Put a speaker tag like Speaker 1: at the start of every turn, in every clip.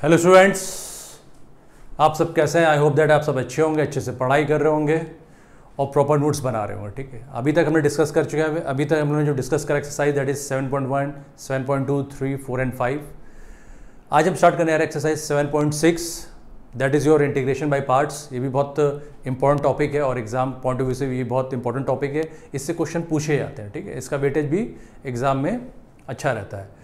Speaker 1: Hello students, आप सब कैसे हैं? आई होप दैट आप सब अच्छे होंगे, अच्छे से पढ़ाई कर रहे होंगे और प्रॉपर नोट्स बना रहे होंगे। ठीक है, अभी तक हमने डिस्कस कर चुके हैं। अभी तक हमने जो डिस्कस करा एक्सरसाइज दैट इज 7.1, 7.2, 3, 4 एंड 5। आज हम स्टार्ट करने आ रहे हैं exercise 7.6 that is your integration by parts. ये भी बहुत इंपॉर्टेंट टॉपिक है और एग्जाम पॉइंट ऑफ व्यू से भी ये बहुत इंपॉर्टेंट टॉपिक है। इससे क्वेश्चन पूछे जाते हैं। ठीक है, इसका वेटेज भी एग्जाम में अच्छा रहता है।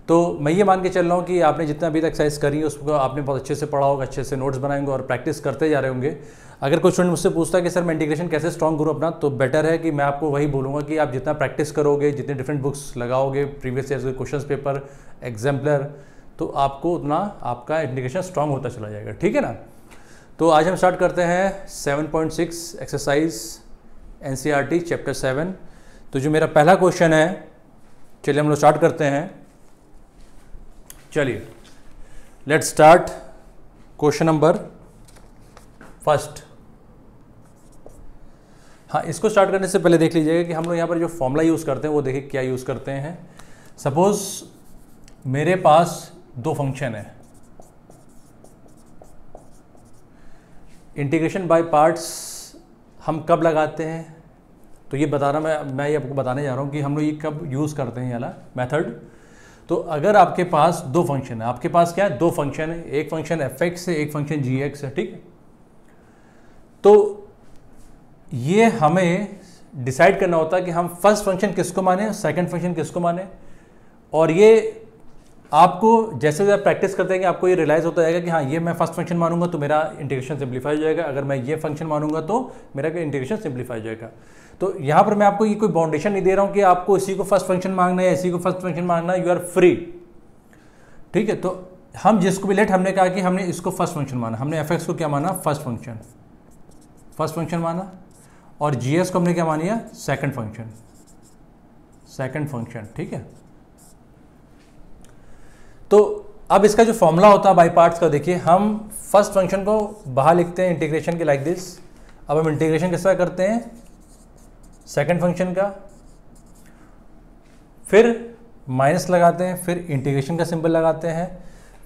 Speaker 1: तो मैं ये मान के चल रहा हूँ कि आपने जितना अभी तक एक्सरसाइज करी है उसको आपने बहुत अच्छे से पढ़ा होगा, अच्छे से नोट्स बनाएंगे और प्रैक्टिस करते जा रहे होंगे। अगर कोई स्टूडेंट मुझसे पूछता है कि सर मैं इंटीग्रेशन कैसे स्ट्रॉन्ग करूँ अपना, तो बेटर है कि मैं आपको वही बोलूँगा कि आप जितना प्रैक्टिस करोगे, जितने डिफरेंट बुक्स लगाओगे, प्रीवियस ईयर के क्वेश्चन पेपर, एग्जाम्पलर, तो आपको उतना आपका इंटीग्रेशन स्ट्रॉन्ग होता चला जाएगा। ठीक है ना। तो आज हम स्टार्ट करते हैं 7.6 एक्सरसाइज NCERT चैप्टर 7। तो जो मेरा पहला क्वेश्चन है, चलिए हम लोग स्टार्ट करते हैं। चलिए let's start question number first. हाँ, इसको स्टार्ट करने से पहले देख लीजिएगा कि हम लोग यहाँ पर जो फॉर्मूला यूज़ करते हैं वो देखिए क्या यूज़ करते हैं। सपोज मेरे पास दो फंक्शन है, इंटीग्रेशन बाय पार्ट्स हम कब लगाते हैं, तो ये बताना मैं ये आपको बताने जा रहा हूँ कि हम लोग ये कब यूज़ करते हैं ये वाला मेथड। तो अगर आपके पास दो फंक्शन है, आपके पास क्या है, दो फंक्शन है, एक फंक्शन fx है, एक फंक्शन gx है। ठीक है, तो ये हमें डिसाइड करना होता है कि हम फर्स्ट फंक्शन किसको माने, सेकंड फंक्शन किसको माने। और ये आपको जैसे जैसे प्रैक्टिस करते हैं कि आपको ये रियलाइज होता जाएगा कि हाँ, ये मैं फर्स्ट फंक्शन मानूंगा तो मेरा इंटीग्रेशन सिंप्लीफाई हो जाएगा, अगर मैं ये फंक्शन मानूंगा तो मेरा इंटीग्रेशन सिंप्लीफाई हो जाएगा। तो यहाँ पर मैं आपको ये कोई बाउंडेशन नहीं दे रहा हूँ कि आपको इसी को फर्स्ट फंक्शन मांगना है, इसी को फर्स्ट फंक्शन मांगना है, यू आर फ्री। ठीक है, तो हम जिसको भी लेट हमने कहा कि हमने इसको फर्स्ट फंक्शन माना, हमने fx को क्या माना, फर्स्ट फंक्शन माना, और gx को हमने क्या मान लिया, सेकंड फंक्शन। ठीक है, तो अब इसका जो फॉर्मूला होता है बाय पार्ट्स का, देखिए हम फर्स्ट फंक्शन को बाहर लिखते हैं इंटीग्रेशन के लाइक दिस। अब हम इंटीग्रेशन किसका करते हैं, सेकंड फंक्शन का, फिर माइनस लगाते हैं, फिर इंटीग्रेशन का सिंबल लगाते हैं,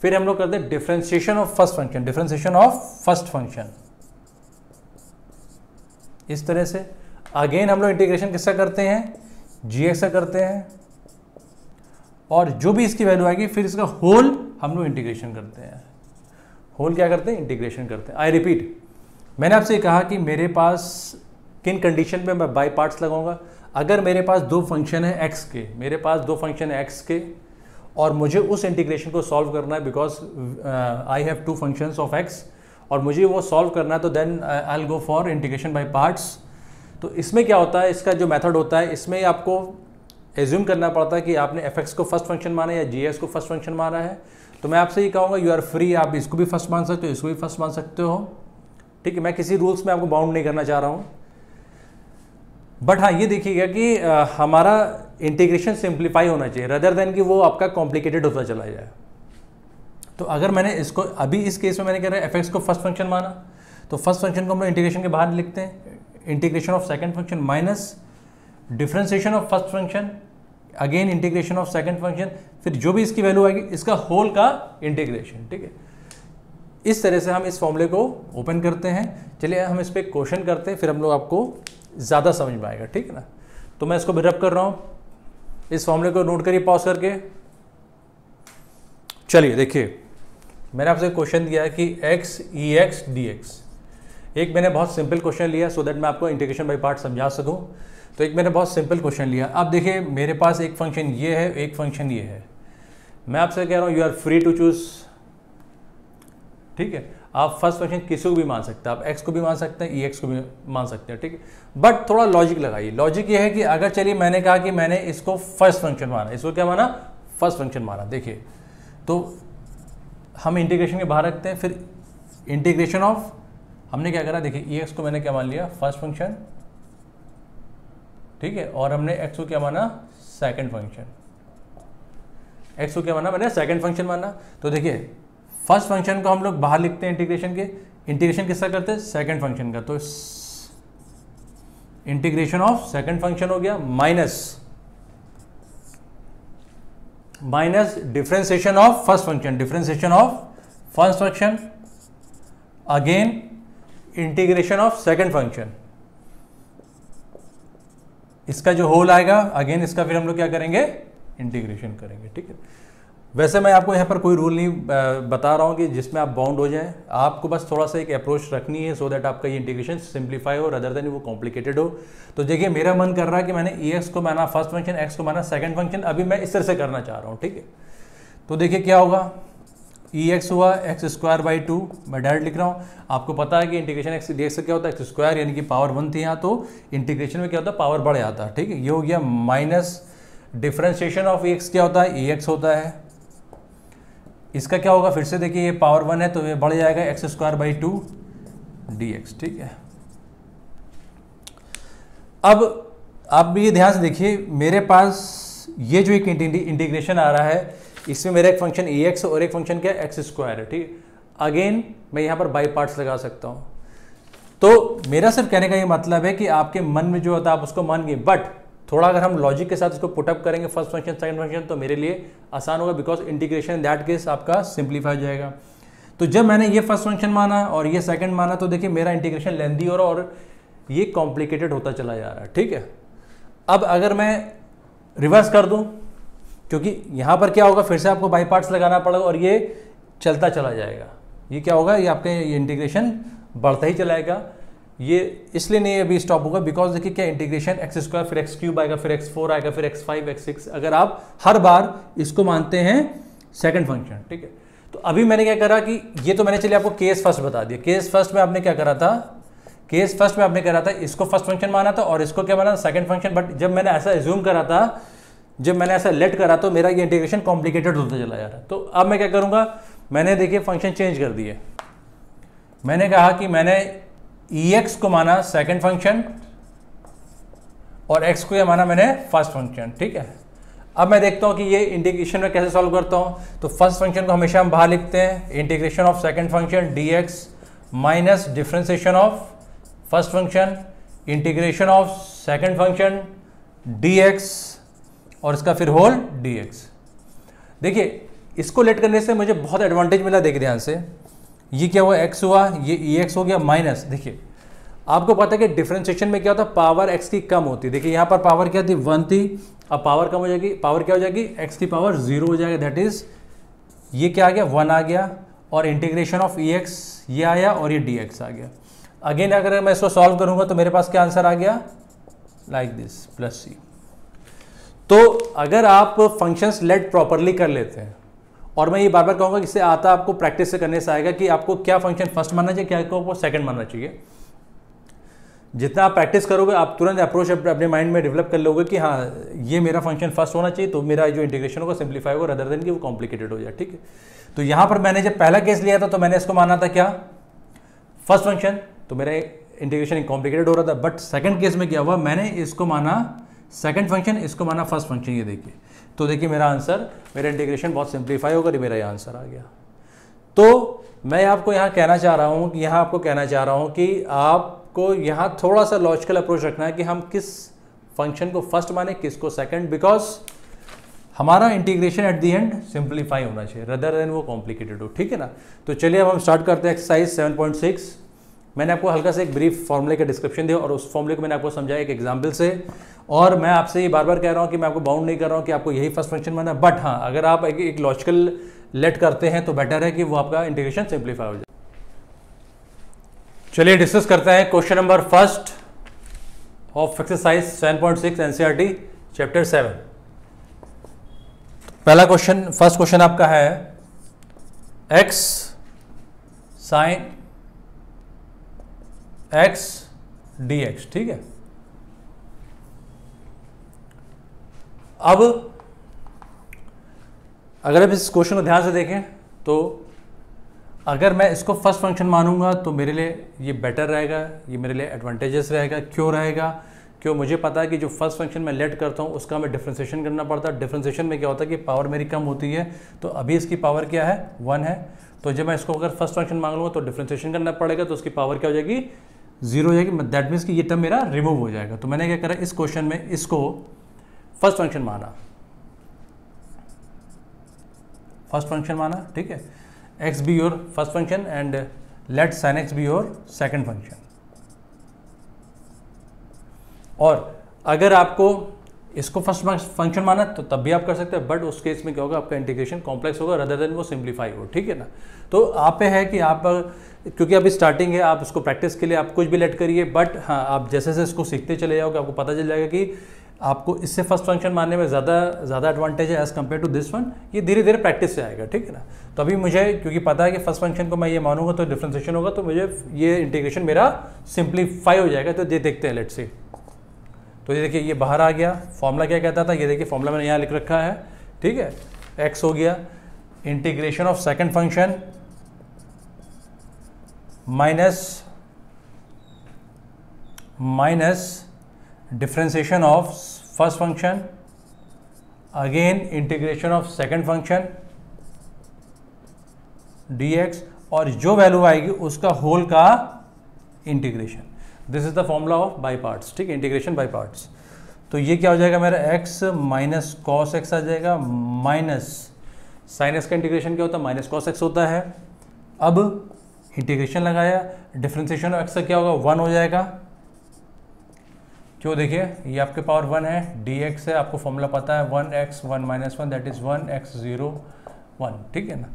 Speaker 1: फिर हम लोग करते हैं डिफरेंशिएशन ऑफ फर्स्ट फंक्शन, इस तरह से। अगेन हम लोग इंटीग्रेशन किसका करते हैं, gx का करते हैं, और जो भी इसकी वैल्यू आएगी फिर इसका होल हम लोग इंटीग्रेशन करते हैं। होल क्या करते हैं, इंटीग्रेशन करते हैं। आई रिपीट, मैंने आपसे कहा कि मेरे पास किन कंडीशन पे मैं बाय पार्ट्स लगाऊंगा। अगर मेरे पास दो फंक्शन है x के, और मुझे उस इंटीग्रेशन को सॉल्व करना है, because I have two functions of x, और मुझे वो सॉल्व करना है, तो then I will go for integration by parts. तो इसमें क्या होता है, इसका जो मेथड होता है, इसमें आपको एज्यूम करना पड़ता है कि आपने fx को फर्स्ट फंक्शन माना या gx को फर्स्ट फंक्शन माना है। तो मैं आपसे ये कहूँगा यू आर फ्री, आप इसको भी फर्स्ट मान सकते हो, इसको भी फर्स्ट मान सकते हो। ठीक है, मैं किसी रूल्स में आपको बाउंड नहीं करना चाह रहा हूँ। बट हाँ, ये देखिएगा कि हमारा इंटीग्रेशन सिंप्लीफाई होना चाहिए रदर देन कि वो आपका कॉम्प्लिकेटेड होता चला जाए। तो अगर मैंने इसको अभी इस केस में मैंने कह रहा है fx को फर्स्ट फंक्शन माना, तो फर्स्ट फंक्शन को हम लोग इंटीग्रेशन के बाहर लिखते हैं, integration of second function minus differentiation of first function, again integration of second function, फिर जो भी इसकी वैल्यू आएगी इसका होल का इंटीग्रेशन। ठीक है, इस तरह से हम इस फॉर्मूले को ओपन करते हैं। चलिए हम इस पर क्वेश्चन करते हैं, फिर हम लोग आपको ज़्यादा समझ में आएगा। ठीक है ना। तो मैं इसको भी रब कर रहा हूँ, इस फॉर्मूले को नोट करिए पॉज करके। चलिए देखिए, मैंने आपसे क्वेश्चन दिया है कि x ex dx। एक मैंने बहुत सिंपल क्वेश्चन लिया सो दैट मैं आपको इंटीग्रेशन बाय पार्ट समझा सकूं। तो एक मैंने बहुत सिंपल क्वेश्चन लिया। अब देखिए मेरे पास एक फंक्शन ये है, एक फंक्शन ये है। मैं आपसे कह रहा हूँ you are free to choose. ठीक है, आप फर्स्ट फंक्शन किसी को भी मान सकते हैं, आप x को भी मान सकते हैं, ex को भी मान सकते हैं। ठीक है, बट थोड़ा लॉजिक लगाइए। लॉजिक ये है कि अगर चलिए मैंने कहा कि मैंने इसको फर्स्ट फंक्शन माना, इसको क्या माना, फर्स्ट फंक्शन माना। देखिए तो हम इंटीग्रेशन के बाहर रखते हैं, फिर इंटीग्रेशन ऑफ, हमने क्या करा, देखिए ex को मैंने क्या मान लिया, फर्स्ट फंक्शन। ठीक है, और हमने x को क्या माना, सेकंड फंक्शन। x को क्या माना, मैंने सेकंड फंक्शन माना। तो देखिए फर्स्ट फंक्शन को हम लोग बाहर लिखते हैं इंटीग्रेशन के, इंटीग्रेशन किसका करते हैं, सेकंड फंक्शन का। तो इंटीग्रेशन ऑफ सेकंड फंक्शन हो गया minus differentiation of first function, differentiation of first function, again integration of second function, इसका जो होल आएगा अगेन इसका फिर हम लोग क्या करेंगे, इंटीग्रेशन करेंगे। ठीक है, वैसे मैं आपको यहाँ पर कोई रूल नहीं बता रहा हूँ कि जिसमें आप बाउंड हो जाएं, आपको बस थोड़ा सा एक अप्रोच रखनी है सो दैट आपका ये इंटीग्रेशन सिंप्लीफाई हो रदर देन वो कॉम्प्लिकेटेड हो। तो देखिए मेरा मन कर रहा है कि मैंने ई एक्स को माना फर्स्ट फंक्शन, एक्स को माना सेकंड फंक्शन, अभी मैं इस तरह से करना चाह रहा हूँ। ठीक है, तो देखिए क्या होगा, ई एक्स हुआ एक्स स्क्वायर बाई 2, मैं डायरेक्ट लिख रहा हूँ। आपको पता है कि इंटीग्रेशन एक्स डी एक्स का क्या होता है, एक्स स्क्वायर यानी कि पावर 1 थी यहाँ, तो इंटीग्रेशन में क्या होता है, पावर बढ़ जाता है। ठीक है, ये हो गया माइनस डिफरेंशिएशन ऑफ एक्स क्या होता है, ई एक्स होता है। इसका क्या होगा, फिर से देखिए ये पावर 1 है तो ये बढ़ जाएगा x square by 2 D x. ठीक है, अब आप ये ध्यान से देखिए, मेरे पास ये जो एक इंटीग्रेशन आ रहा है, इसमें मेरा एक फंक्शन ए एक्स और एक फंक्शन क्या एक्स स्क्वायर है। ठीक है, अगेन मैं यहाँ पर बाई पार्ट्स लगा सकता हूँ। तो मेरा सिर्फ कहने का ये मतलब है कि आपके मन में जो होता है आप उसको मानिए, बट थोड़ा अगर हम लॉजिक के साथ इसको पुटअप करेंगे फर्स्ट फंक्शन सेकंड फंक्शन, तो मेरे लिए आसान होगा, because integration in that case आपका सिंप्लीफाई हो जाएगा। तो जब मैंने ये फर्स्ट फंक्शन माना और ये सेकंड माना, तो देखिए मेरा इंटीग्रेशन लेंथी हो रहा और ये कॉम्प्लिकेटेड होता चला जा रहा है। ठीक है, अब अगर मैं रिवर्स कर दूं, क्योंकि यहाँ पर क्या होगा, फिर से आपको बाई पार्ट्स लगाना पड़ेगा और ये चलता चला जाएगा। ये क्या होगा, ये आपके ये इंटीग्रेशन बढ़ता ही चलाएगा। ये इसलिए नहीं अभी स्टॉप होगा, बिकॉज देखिए क्या इंटीग्रेशन एक्स स्क्वायर फिर एक्स क्यूब आएगा, फिर एक्स 4 आएगा, फिर एक्स 5 एक्स 6, अगर आप हर बार इसको मानते हैं सेकंड फंक्शन। ठीक है, तो अभी मैंने क्या करा कि ये तो मैंने चलिए आपको केस फर्स्ट बता दिया। केस फर्स्ट में आपने क्या करा था, केस फर्स्ट में आपने करा था इसको फर्स्ट फंक्शन माना था और इसको क्या माना सेकंड फंक्शन। बट जब मैंने ऐसा एज्यूम करा था, जब मैंने ऐसा लेट करा, तो मेरा ये इंटीग्रेशन कॉम्प्लिकेटेड होता चला जा रहा है। तो अब मैं क्या करूंगा, मैंने देखिए फंक्शन चेंज कर दिए। मैंने कहा कि मैंने ई एक्स को माना सेकंड फंक्शन और एक्स को यह माना मैंने फर्स्ट फंक्शन। ठीक है, अब मैं देखता हूं कि ये इंटीग्रेशन में कैसे सॉल्व करता हूं। तो फर्स्ट फंक्शन को हमेशा हम बाहर लिखते हैं, integration of second function D x minus differentiation of first function integration of second function D x और इसका फिर होल डी एक्स। देखिए इसको लेट करने से मुझे बहुत एडवांटेज मिला, देखिए ध्यान से, ये क्या हुआ, एक्स हुआ, ये ई एक्स हो गया माइनस। देखिए आपको पता है कि डिफरेंशिएशन में क्या होता है, पावर एक्स की कम होती है। देखिए यहाँ पर पावर क्या थी, 1 थी, अब पावर कम हो जाएगी, पावर क्या हो जाएगी, एक्स की पावर 0 हो जाएगा। दैट इज ये क्या आ गया, 1 आ गया, और इंटीग्रेशन ऑफ ई एक्स ये आया और ये डी एक्स आ गया। अगेन अगर मैं इसको सॉल्व करूंगा तो मेरे पास क्या आंसर आ गया, लाइक दिस प्लस सी। तो अगर आप फंक्शंस लेट प्रॉपरली कर लेते हैं, और मैं ये बार बार कहूंगा कि इससे आता आपको प्रैक्टिस से करने से आएगा कि आपको क्या फंक्शन फर्स्ट मानना चाहिए, क्या आपको सेकंड मानना चाहिए। जितना आप प्रैक्टिस करोगे आप तुरंत अप्रोच अपने माइंड में डेवलप कर लोगे कि हाँ ये मेरा फंक्शन फर्स्ट होना चाहिए, तो मेरा जो इंटीग्रेशन होगा सिंप्लीफाई होगा रदर देन कि वो कॉम्प्लिकेटेड हो जाए। ठीक है, तो यहाँ पर मैंने जब पहला केस लिया था तो मैंने इसको माना था क्या, फर्स्ट फंक्शन, तो मेरा इंटीग्रेशन कॉम्प्लिकेटेड हो रहा था। बट सेकंड केस में क्या हुआ, मैंने इसको माना सेकंड फंक्शन, इसको माना फर्स्ट फंक्शन। ये देखिए, तो देखिए मेरा आंसर, मेरा इंटीग्रेशन बहुत सिंप्लीफाई होकर मेरा ये आंसर आ गया। तो मैं आपको यहाँ कहना चाह रहा हूँ कि यहाँ आपको कहना चाह रहा हूँ कि आपको यहाँ थोड़ा सा लॉजिकल अप्रोच रखना है कि हम किस फंक्शन को फर्स्ट माने, किसको सेकंड, बिकॉज हमारा integration at the end simplify होना चाहिए रदर देन वो कॉम्प्लिकेटेड हो। ठीक है ना, तो चलिए अब हम स्टार्ट करते हैं एक्सरसाइज 7.6। मैंने आपको हल्का सा एक ब्रीफ फॉर्मूले का डिस्क्रिप्शन दिया और उस फॉर्मूले को मैंने आपको समझाया एक एग्जाम्पल से। और मैं आपसे ये बार बार कह रहा हूँ कि मैं आपको बाउंड नहीं कर रहा हूँ कि आपको यही फर्स्ट फंक्शन माना, बट हाँ अगर आप एक लॉजिकल लेट करते हैं तो बेटर है कि वो आपका इंटीग्रेशन सिंप्लीफाई हो जाए। चलिए डिस्कस करते हैं question number first of exercise 7.6 NCERT chapter 7। पहला क्वेश्चन, फर्स्ट क्वेश्चन आपका है x sine x D x. ठीक है, अब अगर आप इस क्वेश्चन को ध्यान से देखें तो अगर मैं इसको फर्स्ट फंक्शन मानूंगा तो मेरे लिए ये बेटर रहेगा, ये मेरे लिए एडवांटेजेस रहेगा। क्यों रहेगा, क्यों, मुझे पता है कि जो फर्स्ट फंक्शन मैं लेट करता हूँ उसका हमें डिफरेंशिएशन करना पड़ता है। डिफरेंशिएशन में क्या होता है कि पावर मेरी कम होती है, तो अभी इसकी पावर क्या है, 1 है। तो जब मैं इसको अगर फर्स्ट फंक्शन मांग लूँगा तो डिफरेंशिएशन करना पड़ेगा, तो उसकी पावर क्या हो जाएगी, 0 हो जाएगी। दैट मीन्स कि ये टर्म मेरा रिमूव हो जाएगा। तो मैंने क्या करा, इस क्वेश्चन में इसको फर्स्ट फंक्शन माना, फर्स्ट फंक्शन माना। ठीक है, x be your first function and let sin x be your second function. और अगर आपको इसको फर्स्ट फंक्शन माना तो तब भी आप कर सकते हैं, बट उस केस में क्या होगा, आपका इंटीग्रेशन कॉम्प्लेक्स होगा रदर देन वो सिंप्लीफाई हो, ठीक है ना। तो आप पे है कि आप, क्योंकि अभी स्टार्टिंग है, आप इसको प्रैक्टिस के लिए आप कुछ भी लेट करिए, बट हाँ आप जैसे जैसे इसको सीखते चले जाओगे आपको पता चल जाएगा कि आपको इससे फर्स्ट फंक्शन मानने में ज़्यादा एडवांटेज है as compare to this one. ये धीरे धीरे प्रैक्टिस से आएगा, ठीक है ना। तो अभी मुझे क्योंकि पता है कि फर्स्ट फंक्शन को मैं ये मानूंगा तो डिफ्रेंसिएशन होगा, तो मुझे ये इंटीग्रेशन मेरा सिंप्लीफाई हो जाएगा। तो ये देखते हैं, लेट्स सी। तो ये देखिए ये बाहर आ गया, फॉर्मूला क्या कहता था, ये देखिए फॉर्मूला मैंने यहाँ लिख रखा है, ठीक है। एक्स हो गया integration of second function minus differentiation of first function, again integration of second function dx, और जो वैल्यू आएगी उसका होल का integration. This is the formula of by parts, ठीक है, इंटीग्रेशन बाई पार्ट्स। तो ये क्या हो जाएगा मेरा x माइनस कॉस एक्स आ जाएगा, माइनस साइन एक्स का इंटीग्रेशन क्या होता है, माइनस कॉस एक्स होता है। अब इंटीग्रेशन लगाया, डिफरेंशिएशन ऑफ एक्स का क्या होगा, 1 हो जाएगा। क्यों, देखिए ये आपके पावर 1 है, dx है, आपको फॉर्मूला पता है 1x 1 minus 1 that is 1x 0 1, ठीक है ना।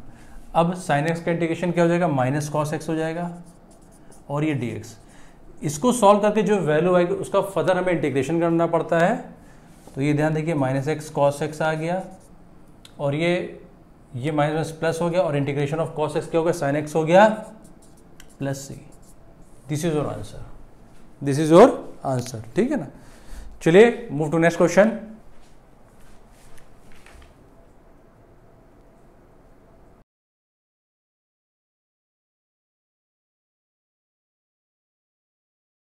Speaker 1: अब साइन एक्स का इंटीग्रेशन क्या हो जाएगा, माइनस कॉस एक्स हो जाएगा, और ये dx। इसको सॉल्व करके जो वैल्यू आएगी उसका फर्दर हमें इंटीग्रेशन करना पड़ता है। तो ये ध्यान देखिए माइनस एक्स कॉस एक्स आ गया, और ये माइनस प्लस हो गया, और इंटीग्रेशन ऑफ कॉस एक्स क्या हो गया, साइन एक्स हो गया plus c. This is your answer, this is your answer, ठीक है ना। चलिए मूव टू नेक्स्ट क्वेश्चन।